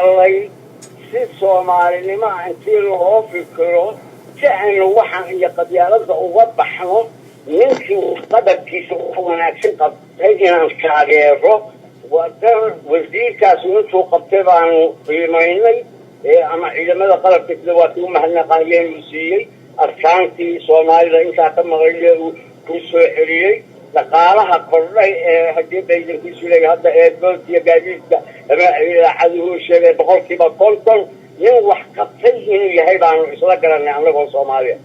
الله سيد صومالي لما أنتي له فكره كأنه وحن يقديارات ووضحه يمكن قدر كيسو وناكسن قد هيجينا نشاقيره وقدر وزير كاسونتو قبتبان قيميني أما إذا ماذا قلب تكلواتي ومحلنا قايين يسيي أركانتي صومالي لإنسا كما غيره كيسو حريي لقالها قرري هدي بيجن كيسو لي هذا إيدبولت يقاديسك إذا حدوه الشيء بقول كيبا كولكول ينوح قبتي إنه يهيبان إصلاق لأنه عمله صوماليا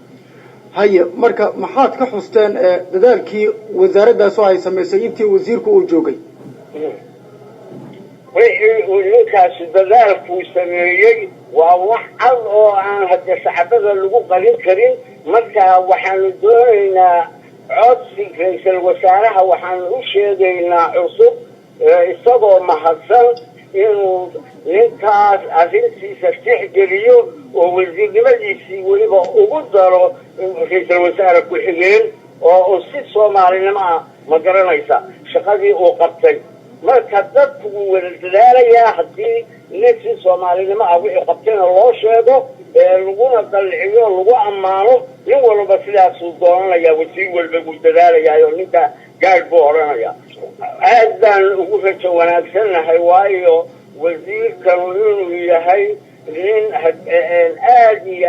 هيا مركا محاد كحستان دادالكي وزارة سوهاي سميسي انتي وزيركو وجوغي ونكاس دادالكو سميسي ووحال او عن هدى سحبادة اللقو قليل كريم مركا وحانو دورينا عدسي رئيس الوزارة وحانو شيدينا عصب إصابه محصن إنه ninkaas arrintiisa tixgeliyo oo wasiirnimadiisii weliba ugu daro ra'iisul wasaare ku-xigeen oo si Soomaalinimo ah ma garanaysa shaqadii uu qabtay marka dadku wada dadaalaya hadii ninka Soomaalinimo ah wixii qabtayna loo sheego laguna dalciyo lagu amaano nin walba sidaas uu doonaya wasiir walba uu dadaalaya ninka gaar buu oranaya aadan ugu rajo wanaagsannahay waayo وزير كانوا يهي لين آدي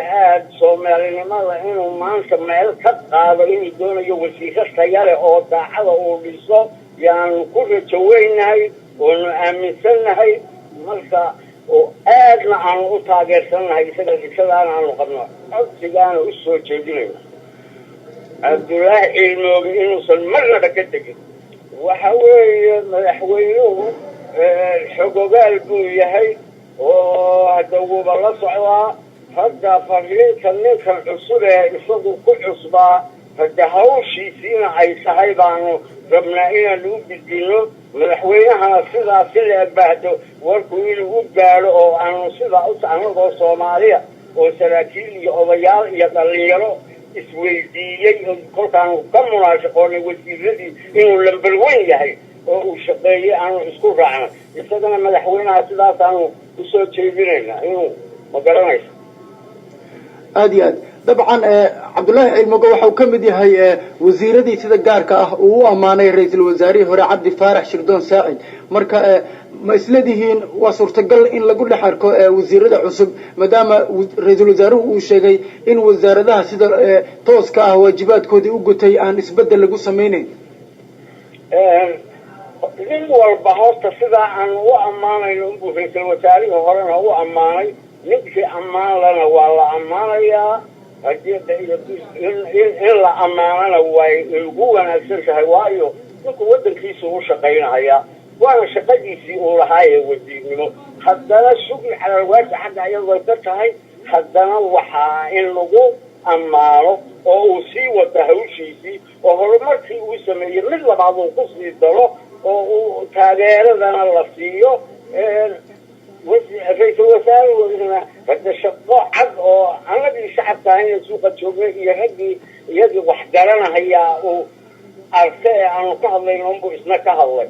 صومالي لماذا إنه ما نسمع الكتقى إنه دون يوسيخ السيارة أو داعة أو بيصو يعني كل شوينهي ونأمسنهي ملكا وآدنا عنه أتاقرسنهي سيدان عنه قبنا أبتقان أسوى تشيدين عبد الله الموغي إنه سلمنا بكتك وحوي مدحوينه الحقوقال بو يهي وهدوه بالله صعوة هدا فرلين كنين كان عصوبة يصدوا كل عصبة هدا هوشي سينا عي صحيبانو ربنا إنا لوب الدينو ملحوينها سيدا أبهدو والكوين وقالوا أنو سيدا أسعنو صوماليا وسراكيل يأضيال يطليرو اسويديي كل كانوا كم مناشقون وزيردي إنو لنبلوين يهي وشقية أنا أسكور رعنا يصدقنا مدحوينها سلاس أنا أسوي تشيبيننا إنه ما قرناش آدي طبعا عبد الله علموقو waxaa ka mid yahay wasiiradii sida gaarka ah uu amaanay ra'iisul wasaarihi hore Cabdi Faarax Shirdoon Saacid marka ma isladihiin waa suurtagal in lagu dhaxarko wasiirada cusub maadaama ra'iisul wasaaruhu uu sheegay in wasaaradaha sida tooska ah waajibaadkoodii u gutay aan isbedel lagu sameeynin nin walba horta sidaa aan u ammaanayno inbuu ra'iisul wasaarihi horena u ammaanay ninkii ammaan lana waa la ammaanayaa in la ammaanana way ugu wanaagsan tahay waayo ninku waddankiisa u shaqaynaya waana shaqadiisii uu lahaayee wasiirnimo haddana shugli cala alwaajib xagga ayadoo ka tahay haddana waxaa in lagu ammaano oo uu sii wata hawshiisii oo horumarkii uu sameeyey mid labaad uu ku sii daro oo taageeradana la siiyo ra'iisul wasaaruhuna hadda shaqo cad oo anagii shacabka ahayna suuqa joognay iyo raggii iyagii wax garanahayaa uu arke ee aanu ka hadlayno unbuu isna ka hadlay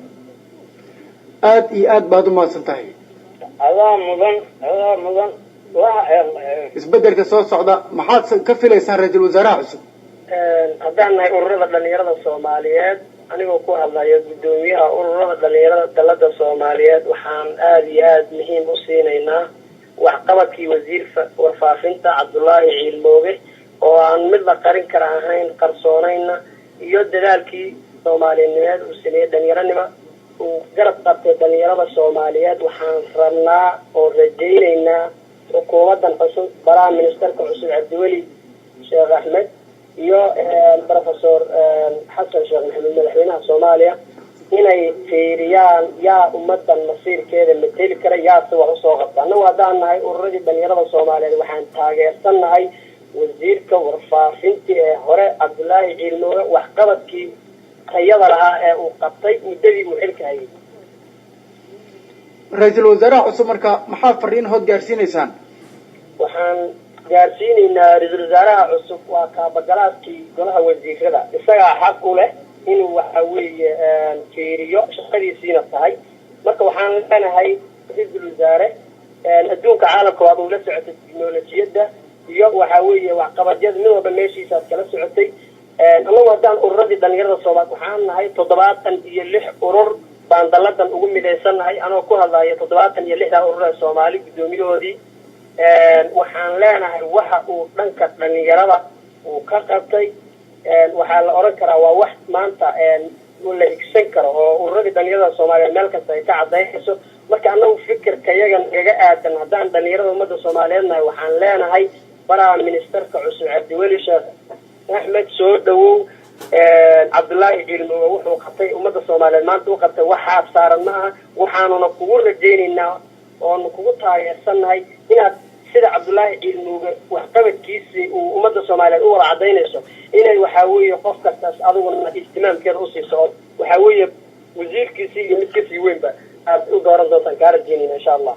aad iyo aad baad u mahadsan tahay adaa mudan isbedelka soo socda maxaad ka filaysaan ra'iisul wasaaraha cusub haddaan nahay ururada dhalinyarada Soomaaliyeed anigoo ku hadlayo gudoomiyaha ururada dhalinyarada dalada Soomaaliyeed waxaan aad iyo aad muhiim u siinaynaa waxqabadkii wasiirka warfaafinta Cabdullaahi Ciilmooge oo aan mid la qarin kara ahayn qarsoonayna iyo dadaalkii Soomaaliyeed uu sameeyay dhalinyaranimo uu garab qabtay dhalinyarada Soomaaliyeed waxaan rabnaa oo rajaynaynaa xukuumadan cusub baraha ministerka cusub Cabdiweli Sheekh Axmed iyo professor Xasan Sheekh Maxamed madaxweynaha Soomaaliya inay fiiriyaan yaa ummadan masiirkeeda mateli kara yaa si wax u soo qabtaan wadaan nahay ururadii dhalinyarada Soomaaliyeed waxaan taageersanahay wasiirka warfaafinta ee hore Cabdullaahi Ciilmooge waxqabadkii tayada lahaa ee uu qabtay muddadii uu xilka hayay ra'iisul wasaaraha cusub marka maxaa fariin hod gaarsiinaysaan waxaan gaarsiinaynaa ra'iisul wasaaraha cusub waa kaabagalaadkii golaha wasiirada isaga xaq u leh inuu waxa weeye fiiriyo shaqadiisiina tahay marka waxaan leenahay ra'iisul wasaare adduunka caalamka waad ula socotay teknolojiyadda iyo waxa weeye waxqabadyada mid walba meeshiisaad kala socotay anagu haddaan ururadii dhalinyarada soomaaliyeed waxaan nahay 76 urur baan daladan ugu midaysannahay anoo ku hadlaya 76 urur ee Soomaali gudoomiyahoodii waxaan leenahay waxa uu dhanka dhalinyarada uu ka qabtay waxaa la oran karaa waa wax maanta la igsan karo oo ururadii dhalinyarada Soomaaliyeed meel kasta ay ka cadeynayso marka anagu fikirka yaga naga aadan haddaan dhalinyarada ummadda Soomaaliyeed nahay waxaan leenahay baraha ministerka cusub Cabdiweli Sheekh Axmed soo dhawow Cabdullaahi Cilmi wuxuu qabtay ummadda Soomaaliyeed maanta uu qabtay waxa saaran ma aha waxaanuna kugu rajaynaynaa oo kugu taageersanahay inaad sida Cabdullaahi Cilmi wax qabadkiisii uu ummadda Soomaaliyeed u wada cadeynayso inay waxa weeye qof kastaas adiguna ihtimaamkeeda u siiso waxa weeye wasiirkiisii iyo mid ka sii weynba aad u dooran doontaan gaar diinina insha Allah